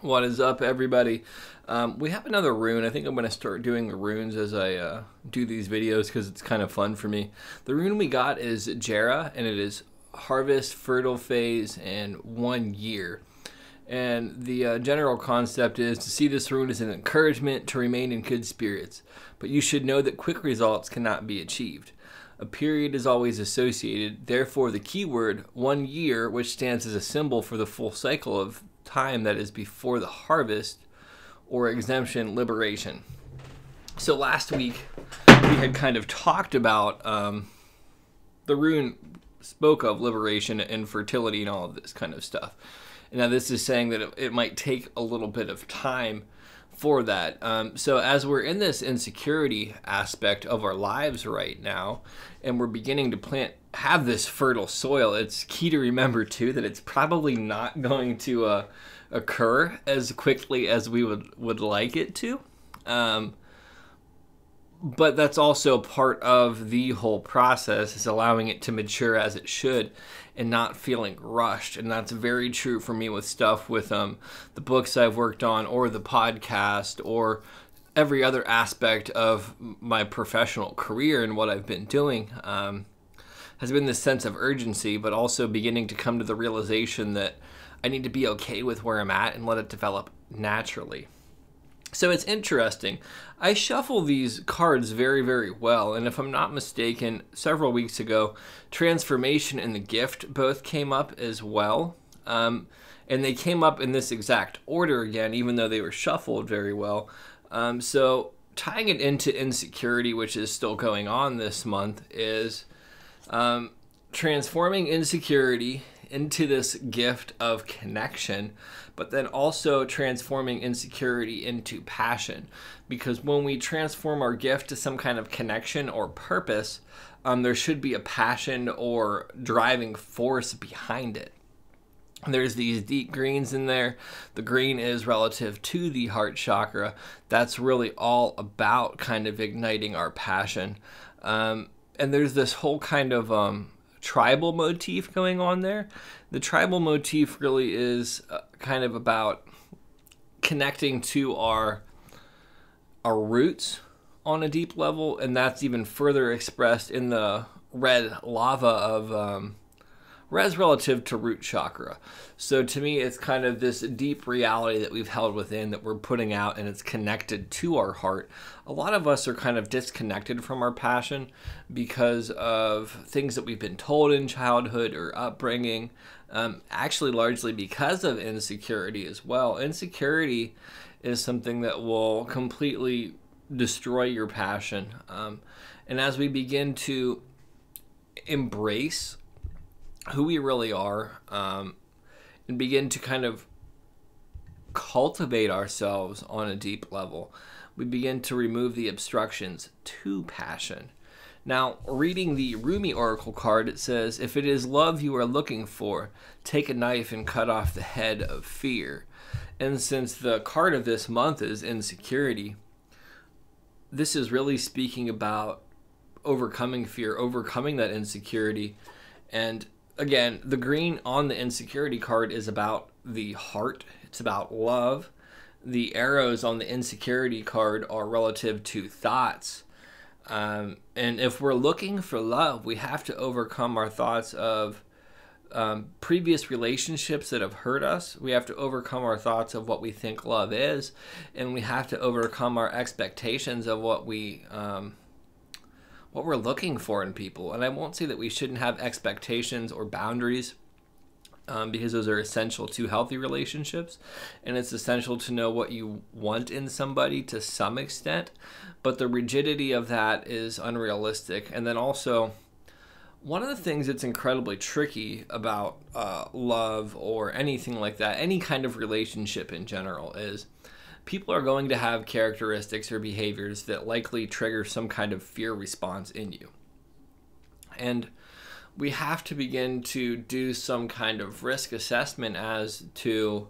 What is up, everybody? We have another rune. I think I'm going to start doing the runes as I do these videos because it's kind of fun for me. The rune we got is Jera, and it is harvest, fertile phase, and 1 year. And the general concept is to see this rune as an encouragement to remain in good spirits. But you should know that quick results cannot be achieved. A period is always associated, therefore the keyword 1 year, which stands as a symbol for the full cycle of time that is before the harvest or exemption liberation. So last week we had kind of talked about the rune spoke of liberation and fertility and all of this kind of stuff. And now this is saying that it might take a little bit of time for that. So as we're in this insecurity aspect of our lives right now, and we're beginning to have this fertile soil, it's key to remember too that it's probably not going to occur as quickly as we would like it to. But that's also part of the whole process, is allowing it to mature as it should and not feeling rushed. And that's very true for me with stuff with the books I've worked on, or the podcast, or every other aspect of my professional career. And what I've been doing has been this sense of urgency, but also beginning to come to the realization that I need to be okay with where I'm at and let it develop naturally. So it's interesting. I shuffle these cards very, very well. And if I'm not mistaken, several weeks ago, Transformation and the Gift both came up as well. And they came up in this exact order again, even though they were shuffled very well. So tying it into insecurity, which is still going on this month, is transforming insecurity into this gift of connection, but then also transforming insecurity into passion. Because when we transform our gift to some kind of connection or purpose, there should be a passion or driving force behind it. There's these deep greens in there. The green is relative to the heart chakra. That's really all about kind of igniting our passion. And there's this whole kind of tribal motif going on there. The tribal motif really is kind of about connecting to our roots on a deep level, and that's even further expressed in the red lava of res relative to root chakra. So to me, it's kind of this deep reality that we've held within that we're putting out, and it's connected to our heart. A lot of us are kind of disconnected from our passion because of things that we've been told in childhood or upbringing, actually largely because of insecurity as well. Insecurity is something that will completely destroy your passion. And as we begin to embrace who we really are, and begin to kind of cultivate ourselves on a deep level, we begin to remove the obstructions to passion. Now, reading the Rumi Oracle card, it says, if it is love you are looking for, take a knife and cut off the head of fear. And since the card of this month is insecurity, this is really speaking about overcoming fear, overcoming that insecurity. And again, the green on the insecurity card is about the heart. It's about love. The arrows on the insecurity card are relative to thoughts. And if we're looking for love, we have to overcome our thoughts of previous relationships that have hurt us. We have to overcome our thoughts of what we think love is. And we have to overcome our expectations of what we're looking for in people. And I won't say that we shouldn't have expectations or boundaries, because those are essential to healthy relationships, and it's essential to know what you want in somebody to some extent, but the rigidity of that is unrealistic. And then also, one of the things that's incredibly tricky about love or anything like that, any kind of relationship in general, is people are going to have characteristics or behaviors that likely trigger some kind of fear response in you. And we have to begin to do some kind of risk assessment as to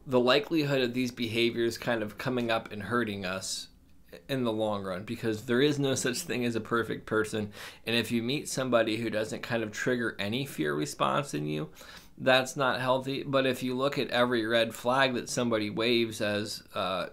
the likelihood of these behaviors kind of coming up and hurting us in the long run, because there is no such thing as a perfect person. And if you meet somebody who doesn't kind of trigger any fear response in you, That's not healthy. But if you look at every red flag that somebody waves as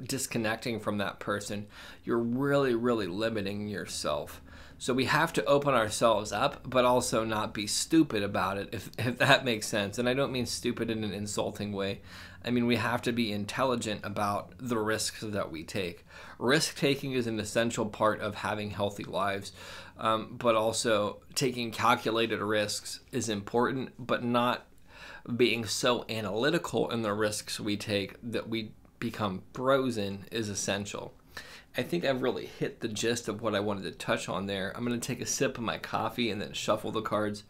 disconnecting from that person, you're really, really limiting yourself. So we have to open ourselves up, but also not be stupid about it, if that makes sense. And I don't mean stupid in an insulting way. I mean, we have to be intelligent about the risks that we take. Risk taking is an essential part of having healthy lives, but also taking calculated risks is important, but not being so analytical in the risks we take that we become frozen is essential. I think I've really hit the gist of what I wanted to touch on there. I'm going to take a sip of my coffee and then shuffle the cards.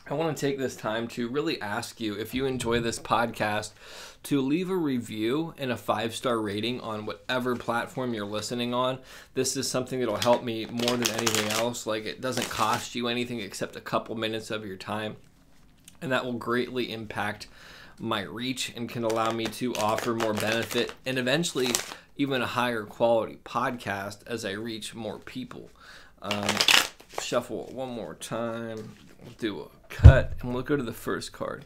I want to take this time to really ask you, if you enjoy this podcast, to leave a review and a 5-star rating on whatever platform you're listening on. This is something that'll help me more than anything else. Like, it doesn't cost you anything except a couple minutes of your time, and that will greatly impact my reach and can allow me to offer more benefit and eventually even a higher quality podcast as I reach more people. Shuffle it one more time. We'll do a cut and we'll go to the first card.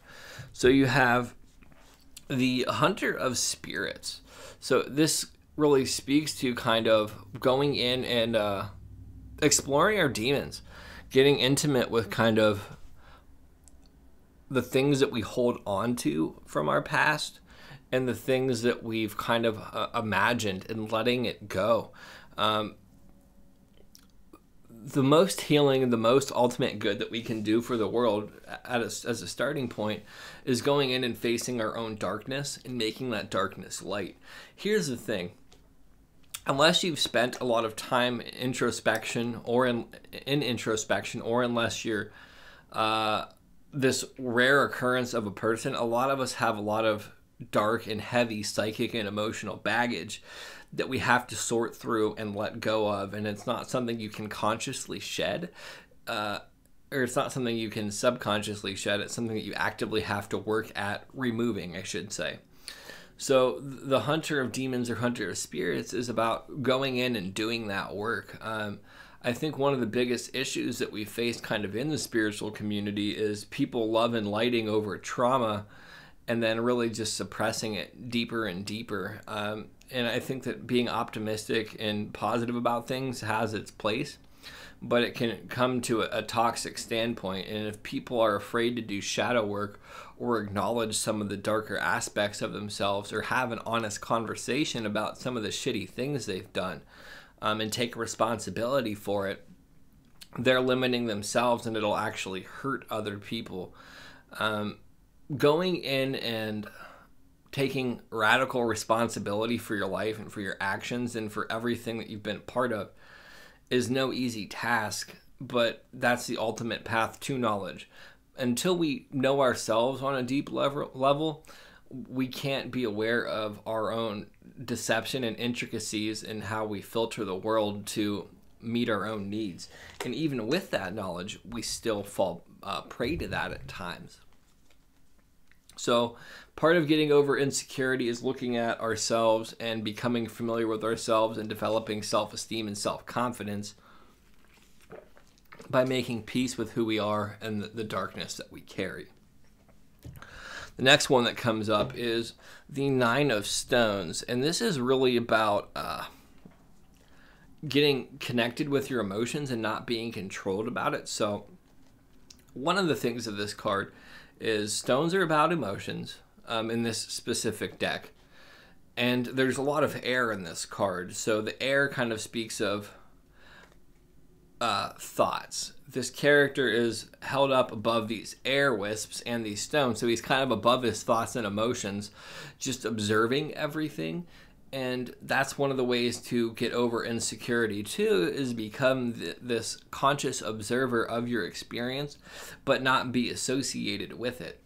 So you have the Hunter of Spirits. So this really speaks to kind of going in and exploring our demons, getting intimate with kind of the things that we hold on to from our past and the things that we've kind of imagined, and letting it go. The most healing and the most ultimate good that we can do for the world as a starting point is going in and facing our own darkness and making that darkness light. Here's the thing. Unless you've spent a lot of time in introspection or in introspection, or unless you're this rare occurrence of a person, a lot of us have a lot of dark and heavy psychic and emotional baggage that we have to sort through and let go of. And it's not something you can consciously shed, or it's not something you can subconsciously shed. It's something that you actively have to work at removing, I should say. So the Hunter of Demons or Hunter of Spirits is about going in and doing that work. I think one of the biggest issues that we face kind of in the spiritual community is people love enlightening over trauma and then really just suppressing it deeper and deeper. And I think that being optimistic and positive about things has its place, but it can come to a toxic standpoint. And if people are afraid to do shadow work or acknowledge some of the darker aspects of themselves, or have an honest conversation about some of the shitty things they've done, and take responsibility for it, they're limiting themselves, and it'll actually hurt other people. Going in and taking radical responsibility for your life and for your actions and for everything that you've been a part of is no easy task, but that's the ultimate path to knowledge. Until we know ourselves on a deep level, we can't be aware of our own deception and intricacies in how we filter the world to meet our own needs. And even with that knowledge, we still fall prey to that at times. So part of getting over insecurity is looking at ourselves and becoming familiar with ourselves and developing self-esteem and self-confidence by making peace with who we are and the darkness that we carry. The next one that comes up is the Nine of Stones, and this is really about getting connected with your emotions and not being controlled about it. So one of the things of this card is stones are about emotions in this specific deck. And there's a lot of air in this card. So the air kind of speaks of thoughts. This character is held up above these air wisps and these stones. So he's kind of above his thoughts and emotions, just observing everything. And that's one of the ways to get over insecurity too, is become this conscious observer of your experience, but not be associated with it.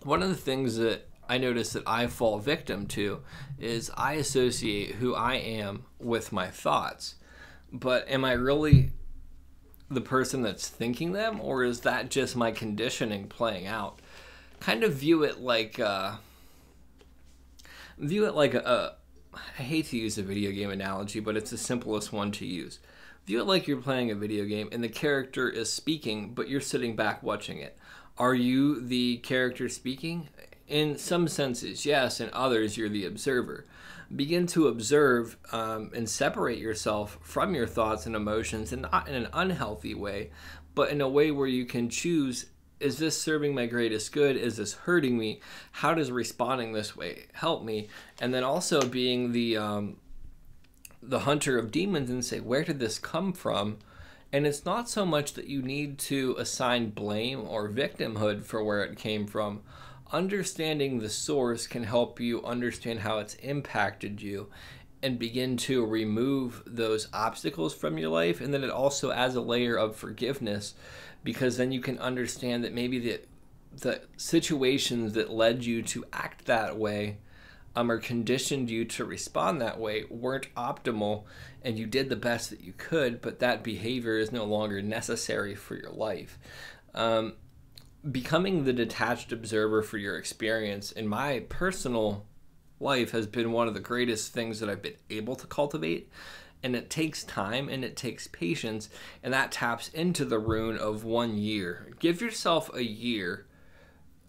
One of the things that I notice that I fall victim to is I associate who I am with my thoughts. But am I really the person that's thinking them, or is that just my conditioning playing out? Kind of view it like a I hate to use a video game analogy, but it's the simplest one to use. View it like you're playing a video game and the character is speaking, but you're sitting back watching it. Are you the character speaking? In some senses, yes. In others, you're the observer. Begin to observe and separate yourself from your thoughts and emotions, and not in an unhealthy way, but in a way where you can choose, is this serving my greatest good? Is this hurting me? How does responding this way help me? And then also being the hunter of demons and say, where did this come from? And it's not so much that you need to assign blame or victimhood for where it came from. Understanding the source can help you understand how it's impacted you and begin to remove those obstacles from your life. And then it also adds a layer of forgiveness, because then you can understand that maybe the situations that led you to act that way or conditioned you to respond that way weren't optimal, and you did the best that you could, but that behavior is no longer necessary for your life. Becoming the detached observer for your experience in my personal life has been one of the greatest things that I've been able to cultivate. And it takes time and it takes patience, and that taps into the rune of 1 year. Give yourself a year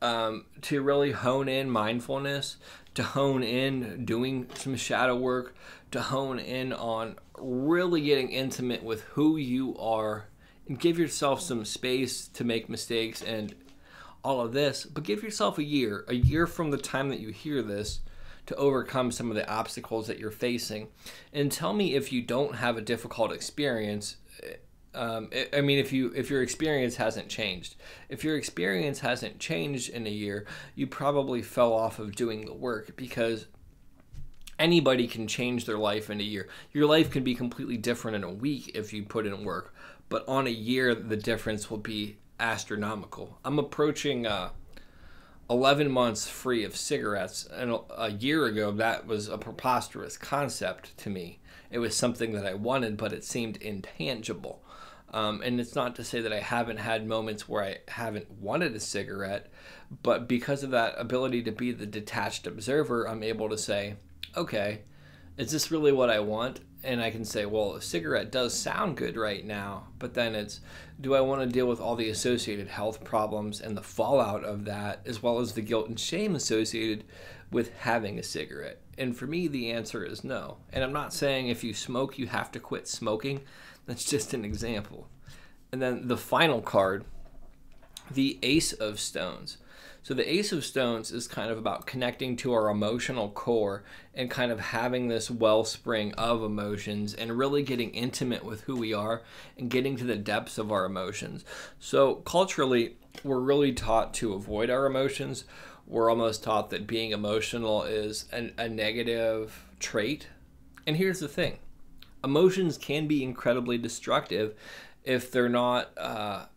to really hone in mindfulness, to hone in doing some shadow work, to hone in on really getting intimate with who you are, and give yourself some space to make mistakes and all of this. But give yourself a year from the time that you hear this, to overcome some of the obstacles that you're facing. And tell me if you don't have a difficult experience. If your experience hasn't changed. If your experience hasn't changed in a year, you probably fell off of doing the work, because anybody can change their life in a year. Your life can be completely different in a week if you put in work, but on a year, the difference will be astronomical. I'm approaching 11 months free of cigarettes, and a year ago that was a preposterous concept to me. It was something that I wanted, but it seemed intangible. And it's not to say that I haven't had moments where I haven't wanted a cigarette, but because of that ability to be the detached observer, I'm able to say, okay, is this really what I want? And I can say, well, a cigarette does sound good right now, but then it's, do I want to deal with all the associated health problems and the fallout of that, as well as the guilt and shame associated with having a cigarette? And for me, the answer is no. And I'm not saying if you smoke, you have to quit smoking. That's just an example. And then the final card, the Ace of Stones. So the Ace of Stones is kind of about connecting to our emotional core and kind of having this wellspring of emotions and really getting intimate with who we are and getting to the depths of our emotions. So culturally, we're really taught to avoid our emotions. We're almost taught that being emotional is a negative trait. And here's the thing. Emotions can be incredibly destructive if they're not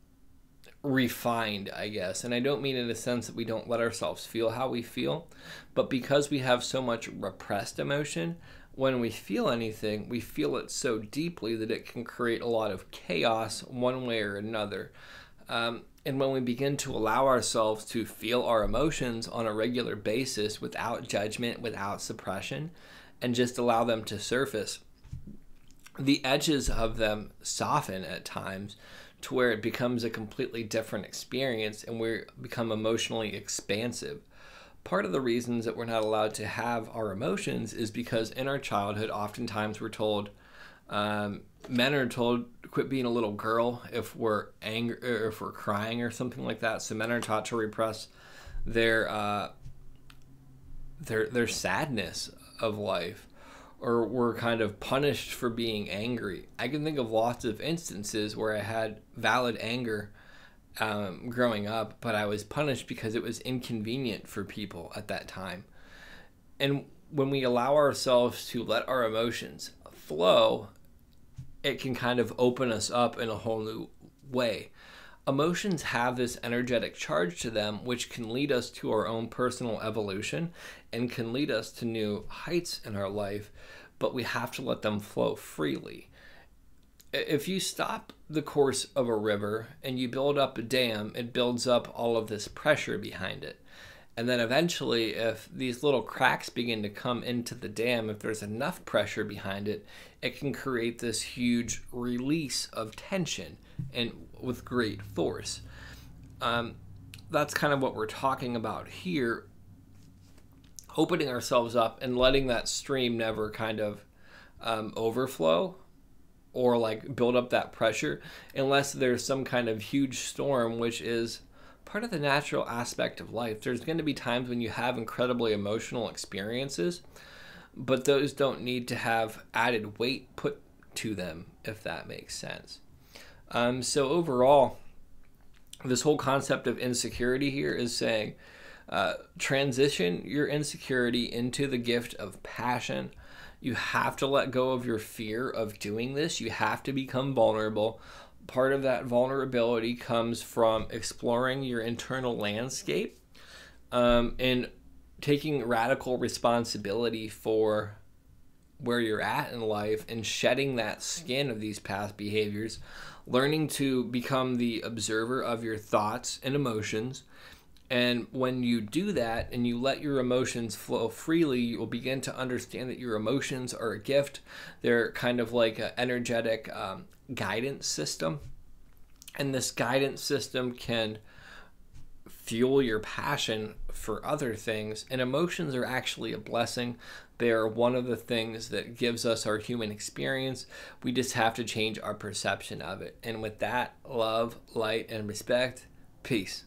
refined, I guess. And I don't mean in a sense that we don't let ourselves feel how we feel, but because we have so much repressed emotion, when we feel anything, we feel it so deeply that it can create a lot of chaos one way or another. And when we begin to allow ourselves to feel our emotions on a regular basis without judgment, without suppression, and just allow them to surface, the edges of them soften at times to where it becomes a completely different experience and we become emotionally expansive. Part of the reasons that we're not allowed to have our emotions is because in our childhood, oftentimes we're told, men are told, quit being a little girl if we're angry or if we're crying or something like that. So men are taught to repress their sadness of life, or we're kind of punished for being angry. I can think of lots of instances where I had valid anger growing up, but I was punished because it was inconvenient for people at that time. And when we allow ourselves to let our emotions flow, it can kind of open us up in a whole new way. Emotions have this energetic charge to them, which can lead us to our own personal evolution and can lead us to new heights in our life, but we have to let them flow freely. If you stop the course of a river and you build up a dam, it builds up all of this pressure behind it. And then eventually, if these little cracks begin to come into the dam, if there's enough pressure behind it, it can create this huge release of tension and with great force. that's kind of what we're talking about here, opening ourselves up and letting that stream never kind of overflow or like build up that pressure unless there's some kind of huge storm, which is part of the natural aspect of life. There's going to be times when you have incredibly emotional experiences, but those don't need to have added weight put to them, if that makes sense. So overall, this whole concept of insecurity here is saying transition your insecurity into the gift of passion. You have to let go of your fear of doing this. You have to become vulnerable. Part of that vulnerability comes from exploring your internal landscape and taking radical responsibility for where you're at in life and shedding that skin of these past behaviors, learning to become the observer of your thoughts and emotions. And when you do that and you let your emotions flow freely, you will begin to understand that your emotions are a gift. They're kind of like an energetic guidance system. And this guidance system can fuel your passion for other things. And emotions are actually a blessing. They are one of the things that gives us our human experience. We just have to change our perception of it. And with that, love, light, and respect, peace.